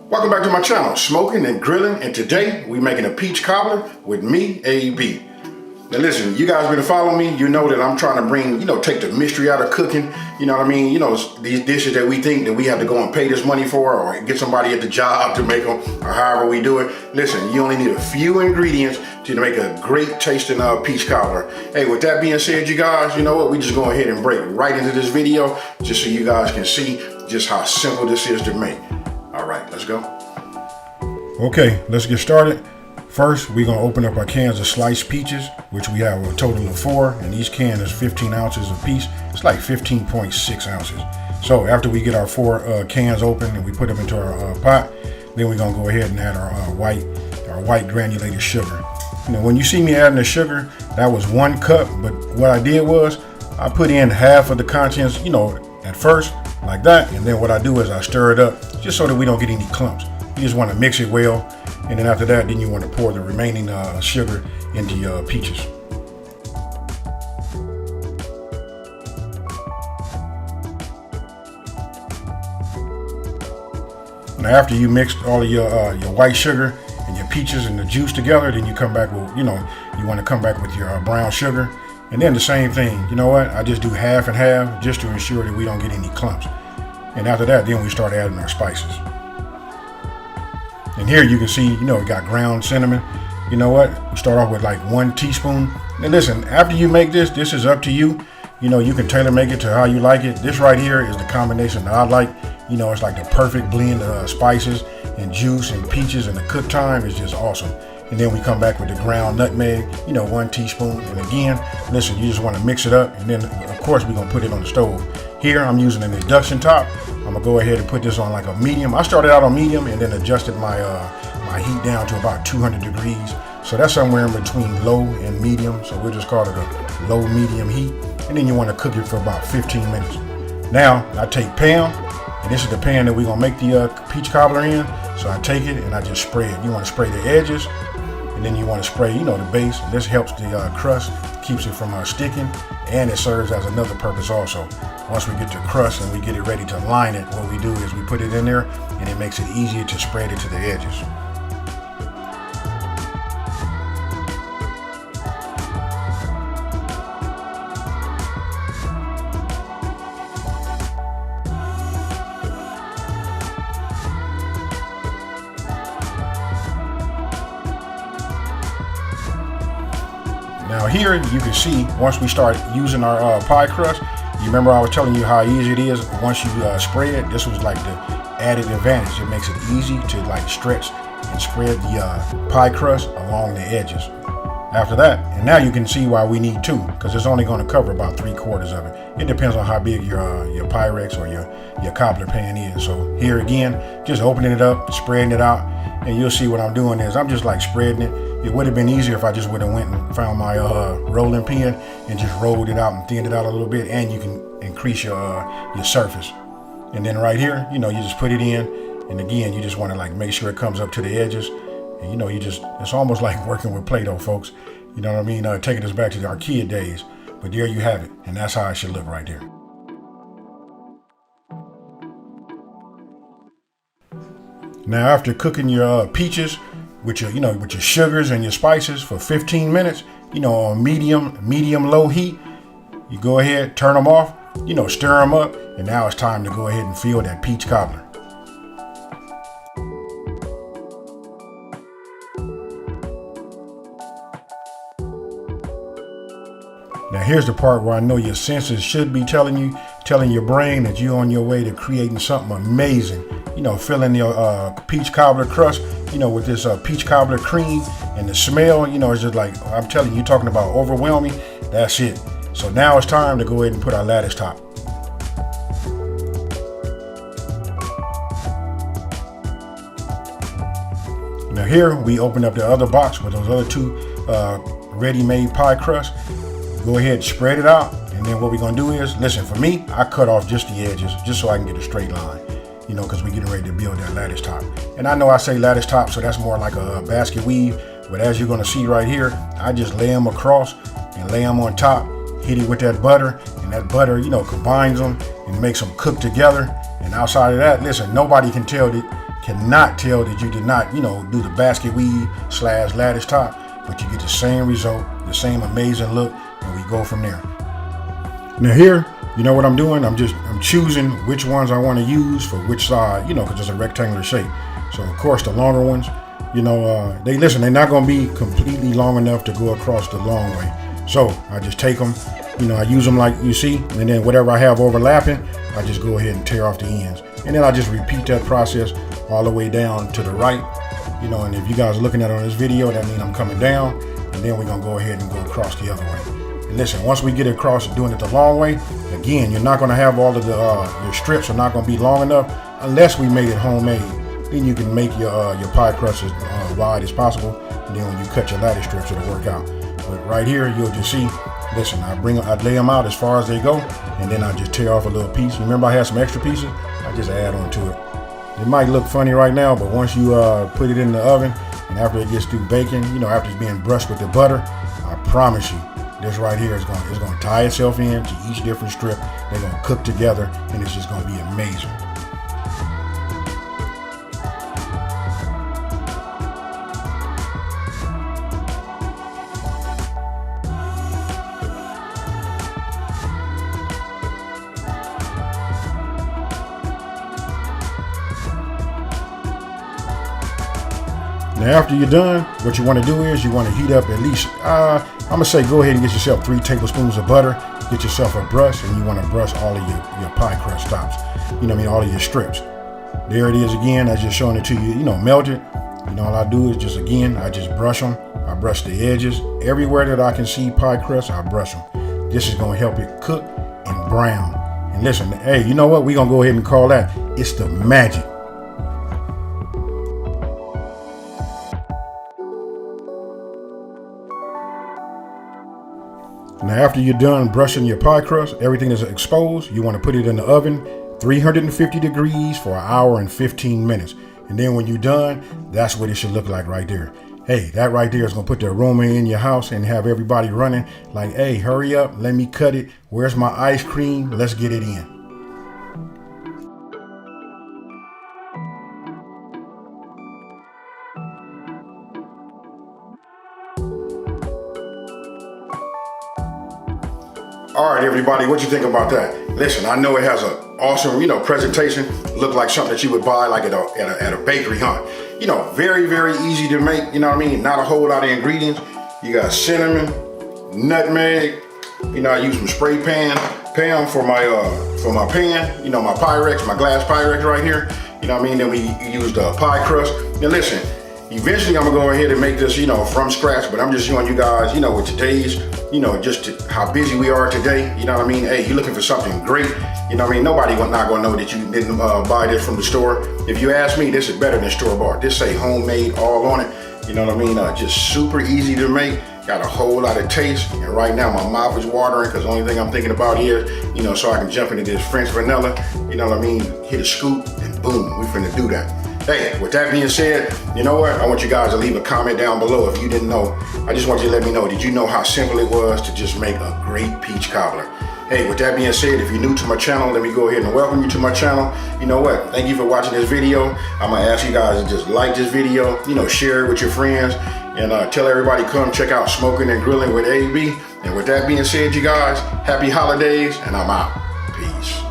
Welcome back to my channel, Smoking and Grilling, and today we making a peach cobbler with me, AB. Now listen, you guys been following me, you know that I'm trying to bring, take the mystery out of cooking, you know what I mean? These dishes that we think that we have to go and pay this money for or get somebody at the job to make them or however we do it. Listen, you only need a few ingredients to make a great tasting peach cobbler. Hey, with that being said, you guys, you know what? We just go ahead and break right into this video just so you guys can see just how simple this is to make. All right, let's go. Okay, let's get started. First, we're gonna open up our cans of sliced peaches, which we have a total of 4, and each can is 15 ounces a piece. It's like 15.6 ounces. So after we get our 4 cans open and we put them into our pot, then we're gonna go ahead and add our white granulated sugar. When you see me adding the sugar, that was 1 cup, but what I did was I put in half of the contents, at first, like that, and then what I do is I stir it up just so that we don't get any clumps. You just want to mix it well, and then after that, then you want to pour the remaining sugar into your peaches. Now, after you mix all of your white sugar and your peaches and the juice together, then you come back with, you want to come back with your brown sugar, and then the same thing. You know what? I just do half and half just to ensure that we don't get any clumps. And after that, then we start adding our spices. And here you can see, we got ground cinnamon. You know what? You start off with like 1 teaspoon. And listen, after you make this is up to you. You can tailor make it to how you like it. This right here is the combination that I like. It's like the perfect blend of spices and juice and peaches, and the cook time is just awesome. And then we come back with the ground nutmeg, 1 teaspoon. And again, listen, you just want to mix it up. And then of course we're gonna put it on the stove. Here I'm using an induction top. I'm gonna go ahead and put this on like a medium. I started out on medium and then adjusted my heat down to about 200 degrees. So that's somewhere in between low and medium. So we'll just call it a low medium heat. And then you want to cook it for about 15 minutes. Now I take Pam, and this is the pan that we're gonna make the peach cobbler in. So I take it and I just spray it. You want to spray the edges, and then you want to spray, the base. This helps the crust, keeps it from sticking, and it serves as another purpose also. Once we get the crust and we get it ready to line it, what we do is we put it in there, and it makes it easier to spread it to the edges. Now here you can see, once we start using our pie crust, you remember I was telling you how easy it is once you spray it. This was like the added advantage. It makes it easy to like stretch and spread the pie crust along the edges. After that, and now you can see why we need 2, because it's only going to cover about 3/4 of it. It depends on how big your Pyrex or your cobbler pan is. So here again, just opening it up, spreading it out, and you'll see what I'm doing is I'm just like spreading it. It would have been easier if I just would have went and found my rolling pin and just rolled it out and thinned it out a little bit, and you can increase your surface. And then right here, you just put it in, and again, you just want to like make sure it comes up to the edges. And it's almost like working with Play-Doh, folks. You know what I mean? Taking us back to our kid days. But there you have it, and that's how it should look right there. Now, after cooking your peaches with your sugars and your spices for 15 minutes, on medium low heat, you go ahead, turn them off, stir them up, and now it's time to go ahead and fill that peach cobbler. Now here's the part where I know your senses should be telling your brain that you're on your way to creating something amazing. Filling your peach cobbler crust, with this peach cobbler cream, and the smell, it's just like, I'm telling you, talking about overwhelming, that's it. So now it's time to go ahead and put our lattice top. Now here we open up the other box with those other 2 ready-made pie crusts. Go ahead and spread it out, and then what we're gonna do is, listen, for me, I cut off just the edges just so I can get a straight line, because we're getting ready to build that lattice top. And I know I say lattice top, so that's more like a basket weave, but as you're gonna see right here, I just lay them across and lay them on top, hit it with that butter, and that butter, combines them and makes them cook together. And outside of that, listen, nobody can cannot tell that you did not, do the basket weave / lattice top, but you get the same result, the same amazing look, and we go from there. Now here, you know what I'm doing? I'm choosing which ones I want to use for which side, because it's a rectangular shape. So of course the longer ones, they're not going to be completely long enough to go across the long way. So I just take them, I use them like you see, and then whatever I have overlapping, I just go ahead and tear off the ends. And then I just repeat that process all the way down to the right, and if you guys are looking at it on this video, that means I'm coming down, and then we're going to go ahead and go across the other way. And listen, once we get across doing it the long way, again, you're not going to have all of the, your strips are not going to be long enough unless we made it homemade. Then you can make your pie crust as wide as possible, and then when you cut your lattice strips, it'll work out. But right here, you'll just see, listen, I lay them out as far as they go, and then I just tear off a little piece. Remember I had some extra pieces? I just add on to it. It might look funny right now, but once you put it in the oven, and after it gets through baking, after it's being brushed with the butter, I promise you, this right here is going to tie itself in to each different strip. They're going to cook together, and it's just going to be amazing. Now after you're done, what you want to do is you want to heat up at least, I'm going to say go ahead and get yourself 3 tablespoons of butter, get yourself a brush, and you want to brush all of your pie crust tops, all of your strips. There it is again, I just showing it to you, melted. All I do is I just brush them. I brush the edges. Everywhere that I can see pie crust, I brush them. This is going to help it cook and brown. And listen, hey, you know what? We're going to go ahead and call that, it's the magic. Now after you're done brushing your pie crust, everything is exposed, you want to put it in the oven, 350 degrees for 1 hour and 15 minutes. And then when you're done, that's what it should look like right there. Hey, that right there is going to put the aroma in your house and have everybody running like, hey, hurry up, let me cut it. Where's my ice cream? Let's get it in. All right, everybody, what you think about that? Listen, I know it has an awesome, presentation. Look like something that you would buy like at a bakery, huh? Very, very easy to make, Not a whole lot of ingredients. You got cinnamon, nutmeg, I use some spray pan for my pan, my Pyrex, my glass Pyrex right here. Then we use the pie crust. Now listen, eventually I'm gonna go ahead and make this, from scratch, but I'm just showing you guys, with today's, how busy we are today, Hey, you're looking for something great, Nobody not gonna know that you didn't buy this from the store. If you ask me, this is better than store-bought. This say homemade all on it, just super easy to make, got a whole lot of taste, and right now my mouth is watering because the only thing I'm thinking about is, so I can jump into this French vanilla, hit a scoop, and boom, we finna do that. Hey, with that being said, you know what? I want you guys to leave a comment down below if you didn't know. I just want you to let me know, did you know how simple it was to just make a great peach cobbler? Hey, with that being said, if you're new to my channel, let me go ahead and welcome you to my channel. You know what? Thank you for watching this video. I'm gonna ask you guys to just like this video, share it with your friends, and tell everybody come check out Smoking and Grilling with AB. And with that being said, you guys, happy holidays, and I'm out. Peace.